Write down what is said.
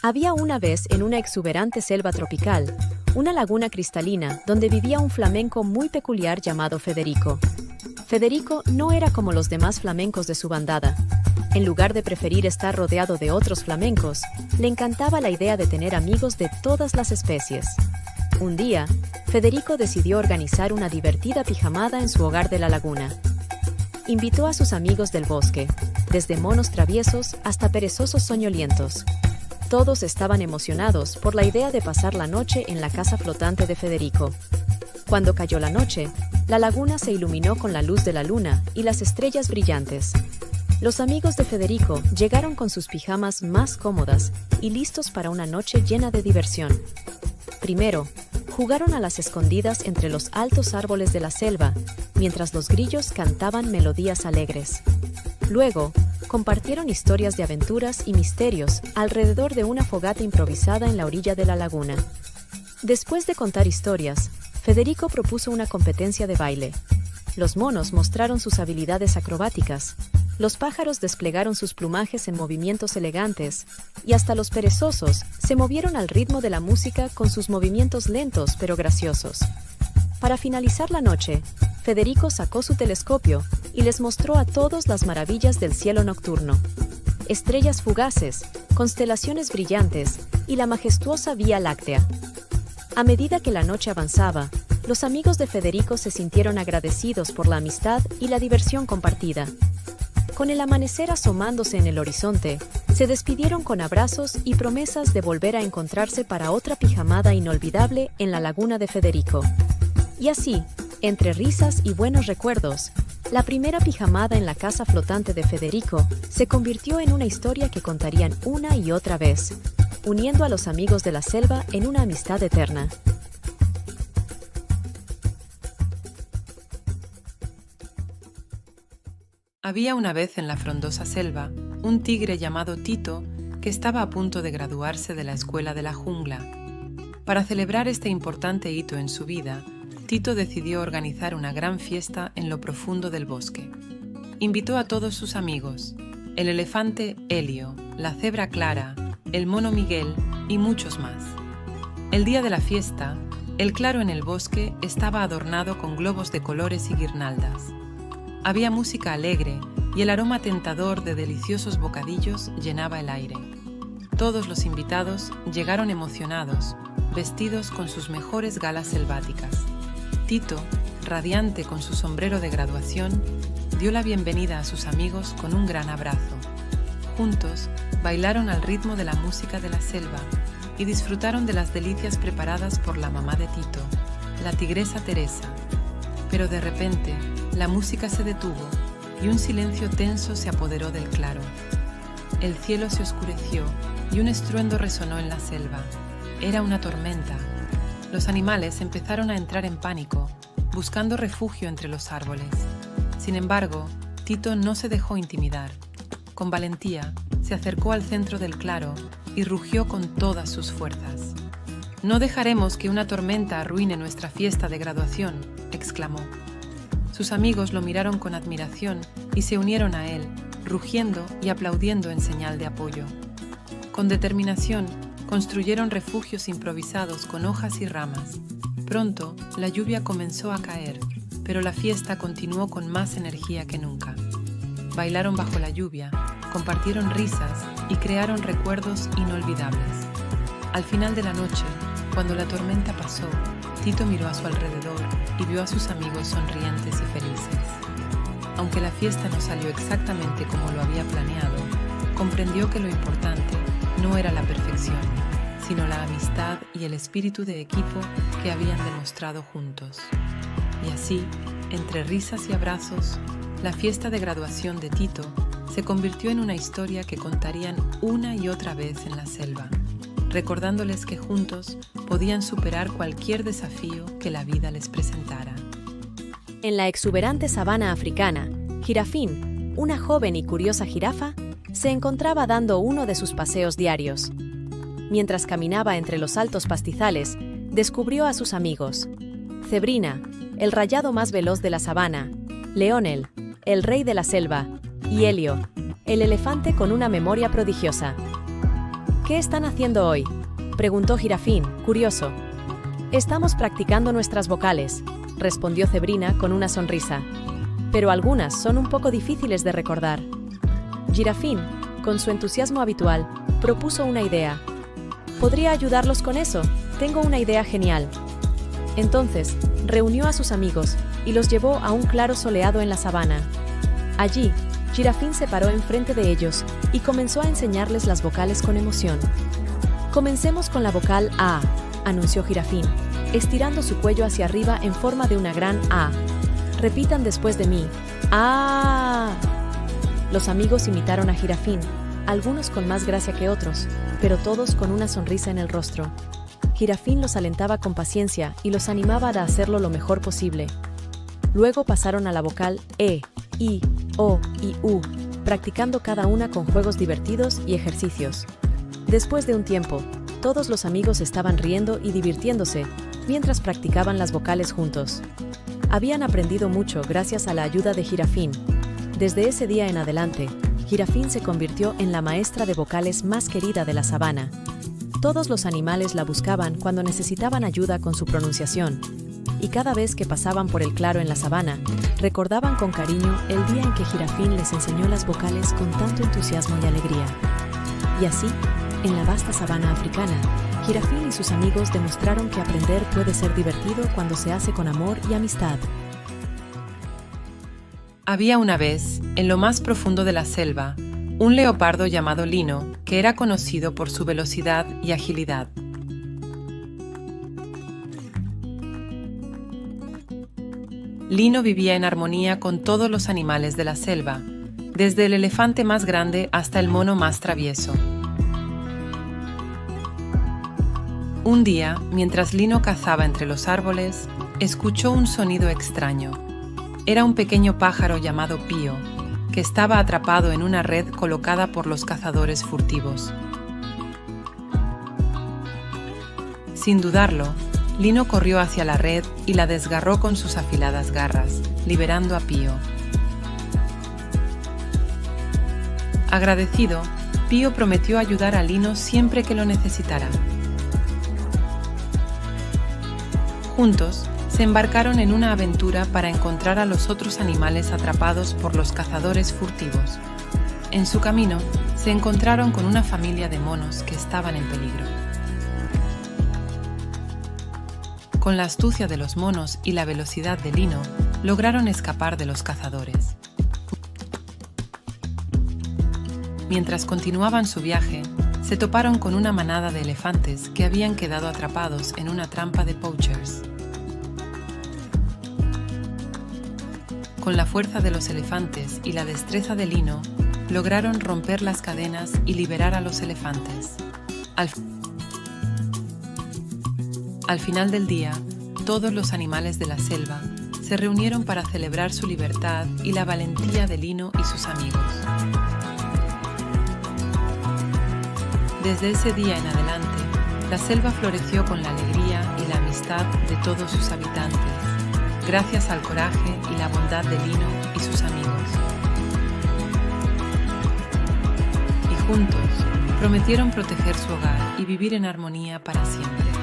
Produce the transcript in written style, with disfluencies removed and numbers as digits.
Había una vez en una exuberante selva tropical, una laguna cristalina donde vivía un flamenco muy peculiar llamado Federico. Federico no era como los demás flamencos de su bandada. En lugar de preferir estar rodeado de otros flamencos, le encantaba la idea de tener amigos de todas las especies. Un día, Federico decidió organizar una divertida pijamada en su hogar de la laguna. Invitó a sus amigos del bosque, desde monos traviesos hasta perezosos soñolientos. Todos estaban emocionados por la idea de pasar la noche en la casa flotante de Federico. Cuando cayó la noche, la laguna se iluminó con la luz de la luna y las estrellas brillantes. Los amigos de Federico llegaron con sus pijamas más cómodas y listos para una noche llena de diversión. Primero, jugaron a las escondidas entre los altos árboles de la selva, mientras los grillos cantaban melodías alegres. Luego, compartieron historias de aventuras y misterios alrededor de una fogata improvisada en la orilla de la laguna. Después de contar historias, Federico propuso una competencia de baile. Los monos mostraron sus habilidades acrobáticas, los pájaros desplegaron sus plumajes en movimientos elegantes, y hasta los perezosos se movieron al ritmo de la música con sus movimientos lentos pero graciosos. Para finalizar la noche, Federico sacó su telescopio y les mostró a todos las maravillas del cielo nocturno. Estrellas fugaces, constelaciones brillantes y la majestuosa Vía Láctea. A medida que la noche avanzaba, los amigos de Federico se sintieron agradecidos por la amistad y la diversión compartida. Con el amanecer asomándose en el horizonte, se despidieron con abrazos y promesas de volver a encontrarse para otra pijamada inolvidable en la laguna de Federico. Y así, entre risas y buenos recuerdos, la primera pijamada en la casa flotante de Federico se convirtió en una historia que contarían una y otra vez, uniendo a los amigos de la selva en una amistad eterna. Había una vez en la frondosa selva un tigre llamado Tito que estaba a punto de graduarse de la escuela de la jungla. Para celebrar este importante hito en su vida, Tito decidió organizar una gran fiesta en lo profundo del bosque. Invitó a todos sus amigos, el elefante Helio, la cebra Clara, el mono Miguel y muchos más. El día de la fiesta, el claro en el bosque estaba adornado con globos de colores y guirnaldas. Había música alegre y el aroma tentador de deliciosos bocadillos llenaba el aire. Todos los invitados llegaron emocionados, vestidos con sus mejores galas selváticas. Tito, radiante con su sombrero de graduación, dio la bienvenida a sus amigos con un gran abrazo. Juntos, bailaron al ritmo de la música de la selva y disfrutaron de las delicias preparadas por la mamá de Tito, la tigresa Teresa. Pero de repente, la música se detuvo y un silencio tenso se apoderó del claro. El cielo se oscureció y un estruendo resonó en la selva. Era una tormenta. Los animales empezaron a entrar en pánico, buscando refugio entre los árboles. Sin embargo, Tito no se dejó intimidar. Con valentía, se acercó al centro del claro y rugió con todas sus fuerzas. «No dejaremos que una tormenta arruine nuestra fiesta de graduación», exclamó. Sus amigos lo miraron con admiración y se unieron a él, rugiendo y aplaudiendo en señal de apoyo. Con determinación, construyeron refugios improvisados con hojas y ramas. Pronto, la lluvia comenzó a caer, pero la fiesta continuó con más energía que nunca. Bailaron bajo la lluvia, compartieron risas y crearon recuerdos inolvidables. Al final de la noche, cuando la tormenta pasó, Tito miró a su alrededor y vio a sus amigos sonrientes y felices. Aunque la fiesta no salió exactamente como lo había planeado, comprendió que lo importante no era la perfección, sino la amistad y el espíritu de equipo que habían demostrado juntos. Y así, entre risas y abrazos, la fiesta de graduación de Tito se convirtió en una historia que contarían una y otra vez en la selva, recordándoles que juntos podían superar cualquier desafío que la vida les presentara. En la exuberante sabana africana, Jirafín, una joven y curiosa jirafa, se encontraba dando uno de sus paseos diarios. Mientras caminaba entre los altos pastizales, descubrió a sus amigos: Zebrina, el rayado más veloz de la sabana; Leonel, el rey de la selva; y Helio, el elefante con una memoria prodigiosa. ¿Qué están haciendo hoy?, preguntó Jirafín, curioso. Estamos practicando nuestras vocales, respondió Zebrina con una sonrisa. Pero algunas son un poco difíciles de recordar. Jirafín, con su entusiasmo habitual, propuso una idea. ¿Podría ayudarlos con eso? Tengo una idea genial. Entonces, reunió a sus amigos y los llevó a un claro soleado en la sabana. Allí, Jirafín se paró enfrente de ellos y comenzó a enseñarles las vocales con emoción. Comencemos con la vocal A, anunció Jirafín, estirando su cuello hacia arriba en forma de una gran A. Repitan después de mí. ¡Ah! Los amigos imitaron a Jirafín, algunos con más gracia que otros, pero todos con una sonrisa en el rostro. Jirafín los alentaba con paciencia y los animaba a hacerlo lo mejor posible. Luego pasaron a la vocal E, I, O y U, practicando cada una con juegos divertidos y ejercicios. Después de un tiempo, todos los amigos estaban riendo y divirtiéndose mientras practicaban las vocales juntos. Habían aprendido mucho gracias a la ayuda de Jirafín. Desde ese día en adelante, Jirafín se convirtió en la maestra de vocales más querida de la sabana. Todos los animales la buscaban cuando necesitaban ayuda con su pronunciación, y cada vez que pasaban por el claro en la sabana, recordaban con cariño el día en que Jirafín les enseñó las vocales con tanto entusiasmo y alegría. Y así, en la vasta sabana africana, Jirafín y sus amigos demostraron que aprender puede ser divertido cuando se hace con amor y amistad. Había una vez, en lo más profundo de la selva, un leopardo llamado Lino, que era conocido por su velocidad y agilidad. Lino vivía en armonía con todos los animales de la selva, desde el elefante más grande hasta el mono más travieso. Un día, mientras Lino cazaba entre los árboles, escuchó un sonido extraño. Era un pequeño pájaro llamado Pío, que estaba atrapado en una red colocada por los cazadores furtivos. Sin dudarlo, Lino corrió hacia la red y la desgarró con sus afiladas garras, liberando a Pío. Agradecido, Pío prometió ayudar a Lino siempre que lo necesitara. Juntos, se embarcaron en una aventura para encontrar a los otros animales atrapados por los cazadores furtivos. En su camino, se encontraron con una familia de monos que estaban en peligro. Con la astucia de los monos y la velocidad de Lino, lograron escapar de los cazadores. Mientras continuaban su viaje, se toparon con una manada de elefantes que habían quedado atrapados en una trampa de poachers. Con la fuerza de los elefantes y la destreza de Lino, lograron romper las cadenas y liberar a los elefantes. Al final del día, todos los animales de la selva se reunieron para celebrar su libertad y la valentía de Lino y sus amigos. Desde ese día en adelante, la selva floreció con la alegría y la amistad de todos sus habitantes, gracias al coraje y la bondad de Lino y sus amigos. Y juntos, prometieron proteger su hogar y vivir en armonía para siempre.